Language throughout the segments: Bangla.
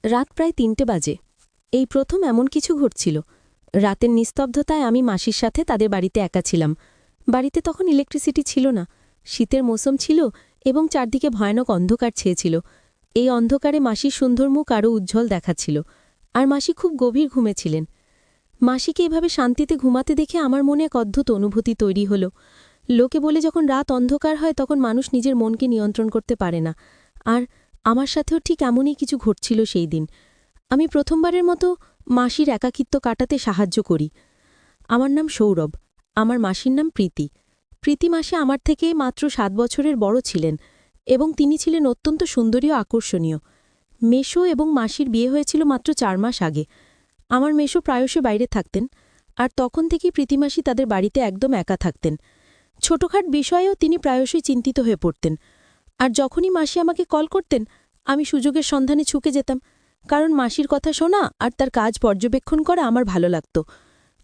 রাত প্রায় ৩টে বাজে। এই প্রথম এমন কিছু ঘটছিল। রাতের নিস্তব্ধতায় আমি মাসির সাথে তাদের বাড়িতে একা ছিলাম। বাড়িতে তখন ইলেকট্রিসিটি ছিল না, শীতের মৌসুম ছিল এবং চারদিকে ভয়ানক অন্ধকার ছেয়েছিল। এই অন্ধকারে মাসির সুন্দর মুখ আরও উজ্জ্বল দেখাচ্ছিল, আর মাসি খুব গভীর ঘুমেছিলেন। মাসিকে এভাবে শান্তিতে ঘুমাতে দেখে আমার মনে এক অদ্ভুত অনুভূতি তৈরি হলো। লোকে বলে যখন রাত অন্ধকার হয় তখন মানুষ নিজের মনকে নিয়ন্ত্রণ করতে পারে না, আর আমার সাথেও ঠিক এমনই কিছু ঘটছিল সেই দিন। আমি প্রথমবারের মতো মাসির একাকিত্ব কাটাতে সাহায্য করি। আমার নাম সৌরভ, আমার মাসির নাম প্রীতি। প্রীতি মাসি আমার থেকে মাত্র ৭ বছরের বড় ছিলেন এবং তিনি ছিলেন অত্যন্ত সুন্দরী ও আকর্ষণীয়। মেশো এবং মাসির বিয়ে হয়েছিল মাত্র ৪ মাস আগে। আমার মেশো প্রায়শই বাইরে থাকতেন, আর তখন থেকেই প্রীতিমাসি তাদের বাড়িতে একদম একা থাকতেন। ছোটখাট বিষয়েও তিনি প্রায়শই চিন্তিত হয়ে পড়তেন, আর যখনই মাসি আমাকে কল করতেন আমি সুযোগের সন্ধানে ছুকে যেতাম, কারণ মাসির কথা শোনা আর তার কাজ পর্যবেক্ষণ করা আমার ভালো লাগত।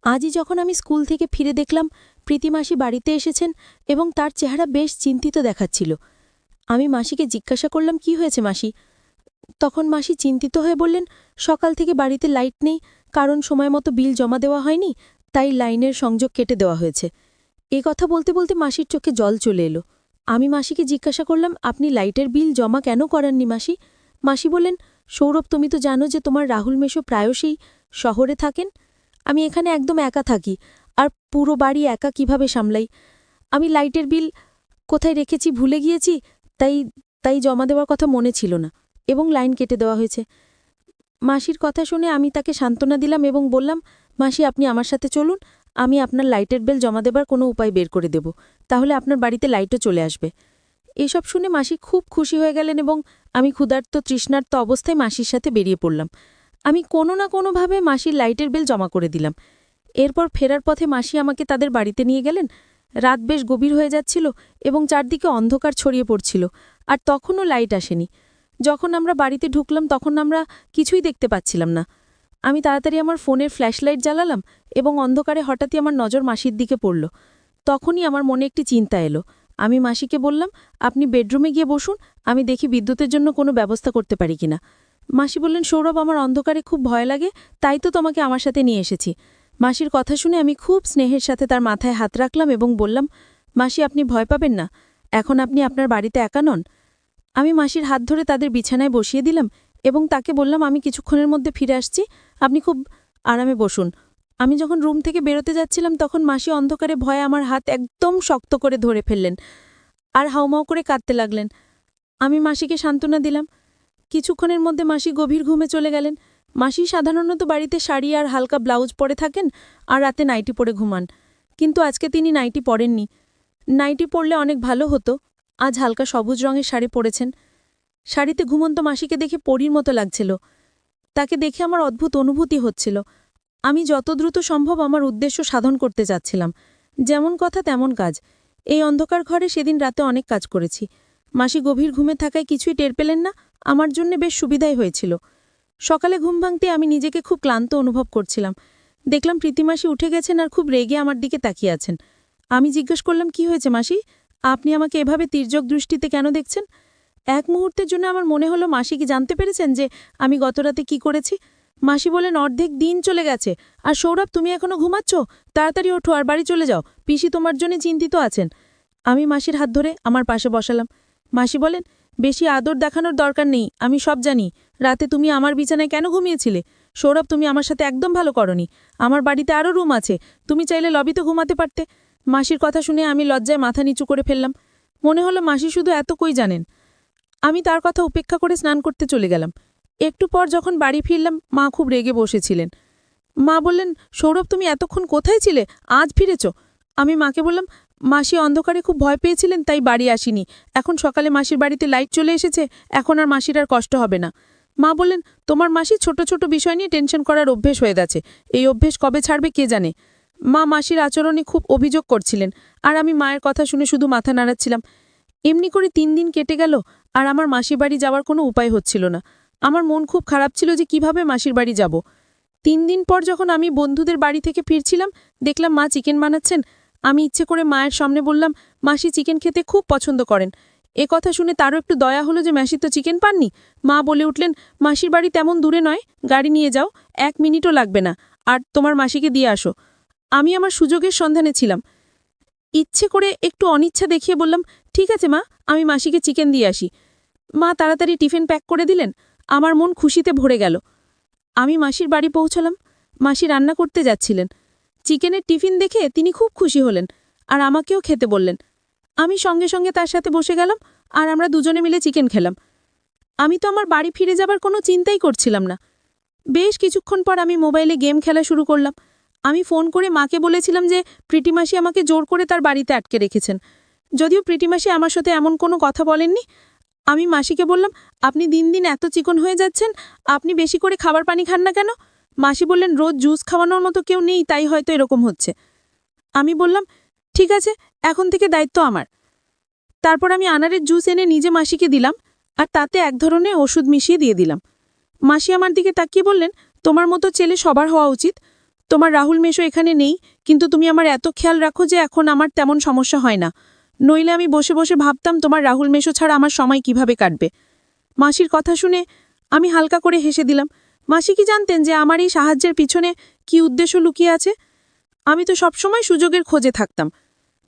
আজই যখন আমি স্কুল থেকে ফিরে দেখলাম প্রীতিমাসি বাড়িতে এসেছেন এবং তার চেহারা বেশ চিন্তিত দেখাচ্ছিল। আমি মাসিকে জিজ্ঞাসা করলাম, কি হয়েছে মাসি? তখন মাসি চিন্তিত হয়ে বললেন, সকাল থেকে বাড়িতে লাইট নেই, কারণ সময় মতো বিল জমা দেওয়া হয়নি, তাই লাইনের সংযোগ কেটে দেওয়া হয়েছে। এ কথা বলতে বলতে মাসির চোখে জল চলে এলো। আমি মাসিকে জিজ্ঞাসা করলাম, আপনি লাইটের বিল জমা কেন করাননি মাসি? মাসি বললেন, সৌরভ, তুমি তো জানো যে তোমার রাহুল মেশো প্রায়শই শহরে থাকেন। আমি এখানে একদম একা থাকি, আর পুরো বাড়ি একা কিভাবে সামলাই। আমি লাইটের বিল কোথায় রেখেছি ভুলে গিয়েছি, তাই তাই জমা দেওয়ার কথা মনে ছিল না এবং লাইন কেটে দেওয়া হয়েছে। মাসির কথা শুনে আমি তাকে সান্ত্বনা দিলাম এবং বললাম, মাসি, আপনি আমার সাথে চলুন, আমি আপনার লাইটের বিল জমা দেবার কোনো উপায় বের করে দেব, তাহলে আপনার বাড়িতে লাইটও চলে আসবে। এসব শুনে মাসি খুব খুশি হয়ে গেলেন এবং আমি ক্ষুধার্ত তৃষ্ণার্ত অবস্থায় মাসির সাথে বেরিয়ে পড়লাম। আমি কোনো না কোনোভাবে মাসির লাইটের বিল জমা করে দিলাম। এরপর ফেরার পথে মাসি আমাকে তাদের বাড়িতে নিয়ে গেলেন। রাত বেশ গভীর হয়ে যাচ্ছিল এবং চারদিকে অন্ধকার ছড়িয়ে পড়ছিল, আর তখনও লাইট আসেনি। যখন আমরা বাড়িতে ঢুকলাম তখন আমরা কিছুই দেখতে পাচ্ছিলাম না। আমি তাড়াতাড়ি আমার ফোনের ফ্ল্যাশলাইট জ্বালালাম এবং অন্ধকারে হঠাৎই আমার নজর মাসির দিকে পড়ল। তখনই আমার মনে একটি চিন্তা এলো। আমি মাসিকে বললাম, আপনি বেডরুমে গিয়ে বসুন, আমি দেখি বিদ্যুতের জন্য কোনো ব্যবস্থা করতে পারি কিনা। মাসি বললেন, সৌরভ, আমার অন্ধকারে খুব ভয় লাগে, তাই তো তোমাকে আমার সাথে নিয়ে এসেছি। মাসির কথা শুনে আমি খুব স্নেহের সাথে তার মাথায় হাত রাখলাম এবং বললাম, মাসি, আপনি ভয় পাবেন না, এখন আপনি আপনার বাড়িতে একা নন। আমি মাসির হাত ধরে তাদের বিছানায় বসিয়ে দিলাম এবং তাকে বললাম, আমি কিছুক্ষণের মধ্যে ফিরে আসছি, আপনি খুব আরামে বসুন। আমি যখন রুম থেকে বেরোতে যাচ্ছিলাম তখন মাসি অন্ধকারে ভয়ে আমার হাত একদম শক্ত করে ধরে ফেললেন আর হাউমাউ করে কাঁদতে লাগলেন। আমি মাসিকে সান্ত্বনা দিলাম। কিছুক্ষণের মধ্যে মাসি গভীর ঘুমে চলে গেলেন। মাসি সাধারণত বাড়িতে শাড়ি আর হালকা ব্লাউজ পরে থাকেন আর রাতে নাইটি পরে ঘুমান, কিন্তু আজকে তিনি নাইটি পরেননি। নাইটি পরলে অনেক ভালো হতো। আজ হালকা সবুজ রঙের শাড়ি পরেছেন। শাড়িতে ঘুমন্ত মাসিকে দেখে পরীর মতো লাগছিল। তাকে দেখে আমার অদ্ভুত অনুভূতি হচ্ছিল। আমি যত দ্রুত সম্ভব আমার উদ্দেশ্য সাধন করতে যাচ্ছিলাম। যেমন কথা তেমন কাজ। এই অন্ধকার ঘরে সেদিন রাতে অনেক কাজ করেছি। মাসি গভীর ঘুমে থাকায় কিছুই টের পেলেন না, আমার জন্য বেশ সুবিধাই হয়েছিল। সকালে ঘুম ভাঙতে আমি নিজেকে খুব ক্লান্ত অনুভব করছিলাম। দেখলাম প্রীতিমাসি উঠে গেছেন আর খুব রেগে আমার দিকে তাকিয়ে আছেন। আমি জিজ্ঞেস করলাম, কি হয়েছে মাসি? আপনি আমাকে এভাবে তির্যক দৃষ্টিতে কেন দেখছেন? এক মুহূর্তের জন্য আমার মনে হলো মাসি কি জানতে পেরেছেন যে আমি গতরাতে কি করেছি। মাসি বলেন, অর্ধেক দিন চলে গেছে, আর সৌরভ, তুমি এখনো ঘুমাচ্ছ? তাড়াতাড়ি ওঠো আর বাড়ি চলে যাও, পিসি তোমার জন্য চিন্তিত আছেন। আমি মাসির হাত ধরে আমার পাশে বসালাম। মাসি বলেন, বেশি আদর দেখানোর দরকার নেই, আমি সব জানি। রাতে তুমি আমার বিছানায় কেন ঘুমিয়েছিলে? সৌরভ, তুমি আমার সাথে একদম ভালো করনি। আমার বাড়িতে আরও রুম আছে, তুমি চাইলে লবিতে ঘুমাতে পারতে। মাসির কথা শুনে আমি লজ্জায় মাথা নিচু করে ফেললাম। মনে হলো মাসি শুধু এতই জানেন। আমি তার কথা উপেক্ষা করে স্নান করতে চলে গেলাম। একটু পর যখন বাড়ি ফিরলাম মা খুব রেগে বসেছিলেন। মা বললেন, সৌরভ, তুমি এতক্ষণ কোথায় ছিলে, আজ ফিরেছ? আমি মাকে বললাম, মাসি অন্ধকারে খুব ভয় পেয়েছিলেন তাই বাড়ি আসিনি, এখন সকালে মাসির বাড়িতে লাইট চলে এসেছে, এখন আর মাসির আর কষ্ট হবে না। মা বললেন, তোমার মাসি ছোট ছোট বিষয় নিয়ে টেনশন করার অভ্যেস হয়ে গেছে, এই অভ্যেস কবে ছাড়বে কে জানে। মা মাসির আচরণে খুব অভিযোগ করছিলেন, আর আমি মায়ের কথা শুনে শুধু মাথা নাড়াচ্ছিলাম। এমনি করে ৩ দিন কেটে গেল, আর আমার মাসির বাড়ি যাওয়ার কোনো উপায় হচ্ছিল না। আমার মন খুব খারাপ ছিল যে কিভাবে মাসির বাড়ি যাব। ৩ দিন পর যখন আমি বন্ধুদের বাড়ি থেকে ফিরছিলাম দেখলাম মা চিকেন বানাচ্ছেন। আমি ইচ্ছে করে মায়ের সামনে বললাম, মাসি চিকেন খেতে খুব পছন্দ করেন, এ কথা শুনে তারও একটু দয়া হলো যে মাসি তো চিকেন পাননি। মা বলে উঠলেন, মাসির বাড়ি তেমন দূরে নয়, গাড়ি নিয়ে যাও, 1 মিনিটও লাগবে না, আর তোমার মাসিকে দিয়ে আসো। আমি আমার সুযোগের সন্ধানে ছিলাম। ইচ্ছে করে একটু অনিচ্ছা দেখিয়ে বললাম, ঠিক আছে মা, আমি মাসিকে চিকেন দিয়ে আসি। মা তাড়াতাড়ি টিফিন প্যাক করে দিলেন। আমার মন খুশিতে ভরে গেল। আমি মাসির বাড়ি পৌঁছালাম। মাসি রান্না করতে যাচ্ছিলেন। চিকেনের টিফিন দেখে তিনি খুব খুশি হলেন আর আমাকেও খেতে বললেন। আমি সঙ্গে সঙ্গে তার সাথে বসে গেলাম আর আমরা দুজনে মিলে চিকেন খেলাম। আমি তো আমার বাড়ি ফিরে যাবার কোনো চিন্তাই করছিলাম না। বেশ কিছুক্ষণ পর আমি মোবাইলে গেম খেলা শুরু করলাম। আমি ফোন করে মাকে বলেছিলাম যে প্রীতিমাসি আমাকে জোর করে তার বাড়িতে আটকে রেখেছেন। যদিও প্রীতিমাসি আমার সাথে এমন কোনো কথা বলেননি। আমি মাসিকে বললাম, আপনি দিন দিন এত চিকন হয়ে যাচ্ছেন, আপনি বেশি করে খাবার পানি খান না কেন? মাসি বললেন, রোজ জুস খাওয়ানোর মতো কেউ নেই, তাই হয়তো এরকম হচ্ছে। আমি বললাম, ঠিক আছে, এখন থেকে দায়িত্ব আমার। তারপর আমি আনারের জুস এনে নিজে মাসিকে দিলাম আর তাতে এক ধরনের ওষুধ মিশিয়ে দিয়ে দিলাম। মাসি আমার দিকে তাকিয়ে বললেন, তোমার মতো ছেলে সবার হওয়া উচিত। তোমার রাহুল মেশো এখানে নেই, কিন্তু তুমি আমার এত খেয়াল রাখো যে এখন আমার তেমন সমস্যা হয় না। নইলে আমি বসে বসে ভাবতাম তোমার রাহুল মেশো ছাড়া আমার সময় কিভাবে কাটবে। মাসির কথা শুনে আমি হালকা করে হেসে দিলাম। মাসি কি জানতেন যে আমার এই সাহায্যের পিছনে কি উদ্দেশ্য লুকিয়ে আছে? আমি তো সবসময় সুযোগের খোঁজে থাকতাম।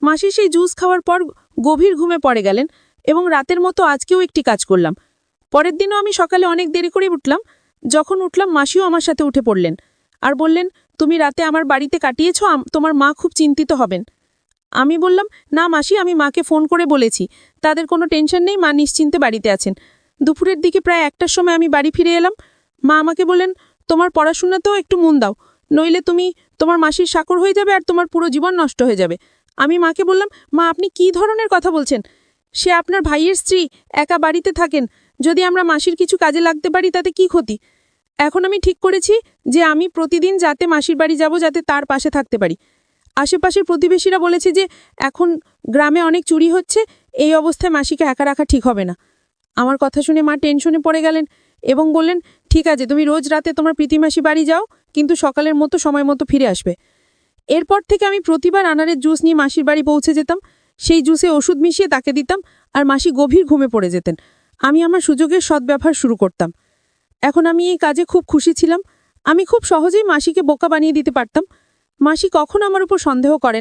মাসি সেই জুস খাওয়ার পর গভীর ঘুমে পড়ে গেলেন এবং রাতের মতো আজকেও একটি কাজ করলাম। পরের দিনও আমি সকালে অনেক দেরি করে উঠলাম। যখন উঠলাম মাসিও আমার সাথে উঠে পড়লেন আর বললেন, তুমি রাতে আমার বাড়িতে কাটিয়েছ, তোমার মা খুব চিন্তিত হবেন। আমি বললাম, না মাসি, আমি মাকে ফোন করে বলেছি, তাদের কোনো টেনশন নেই, মা নিশ্চিন্তে বাড়িতে আছেন। দুপুরের দিকে প্রায় 1টার সময় আমি বাড়ি ফিরে এলাম। মা আমাকে বললেন, তোমার পড়াশোনাতেও একটু মন দাও, নইলে তুমি তোমার মাসির চাকর হয়ে যাবে আর তোমার পুরো জীবন নষ্ট হয়ে যাবে। আমি মাকে বললাম, মা আপনি কি ধরনের কথা বলছেন? সে আপনার ভাইয়ের স্ত্রী, একা বাড়িতে থাকেন। যদি আমরা মাসির কিছু কাজে লাগতে পারি তাতে কি ক্ষতি? এখন আমি ঠিক করেছি যে আমি প্রতিদিন যাতে মাসির বাড়ি যাব, যাতে তার পাশে থাকতে পারি। আশেপাশের প্রতিবেশীরা বলেছে যে এখন গ্রামে অনেক চুরি হচ্ছে, এই অবস্থায় মাসিকে একা রাখা ঠিক হবে না। আমার কথা শুনে মা টেনশনে পড়ে গেলেন এবং বললেন, ঠিক আছে, তুমি রোজ রাতে তোমার প্রীতিমাসি বাড়ি যাও, কিন্তু সকালের মতো সময় মতো ফিরে আসবে। এরপর থেকে আমি প্রতিবার আনারের জুস নিয়ে মাসির বাড়ি পৌঁছে যেতাম। সেই জুসে ওষুধ মিশিয়ে তাকে দিতাম আর মাসি গভীর ঘুমে পড়ে যেতেন। আমি আমার সুযোগের সদ্ব্যবহার শুরু করতাম। এখন আমি এই কাজে খুব খুশি ছিলাম। আমি খুব সহজেই মাসিকে বোকা বানিয়ে দিতে পারতাম। মাসি কখনো আমার উপর সন্দেহ করেন।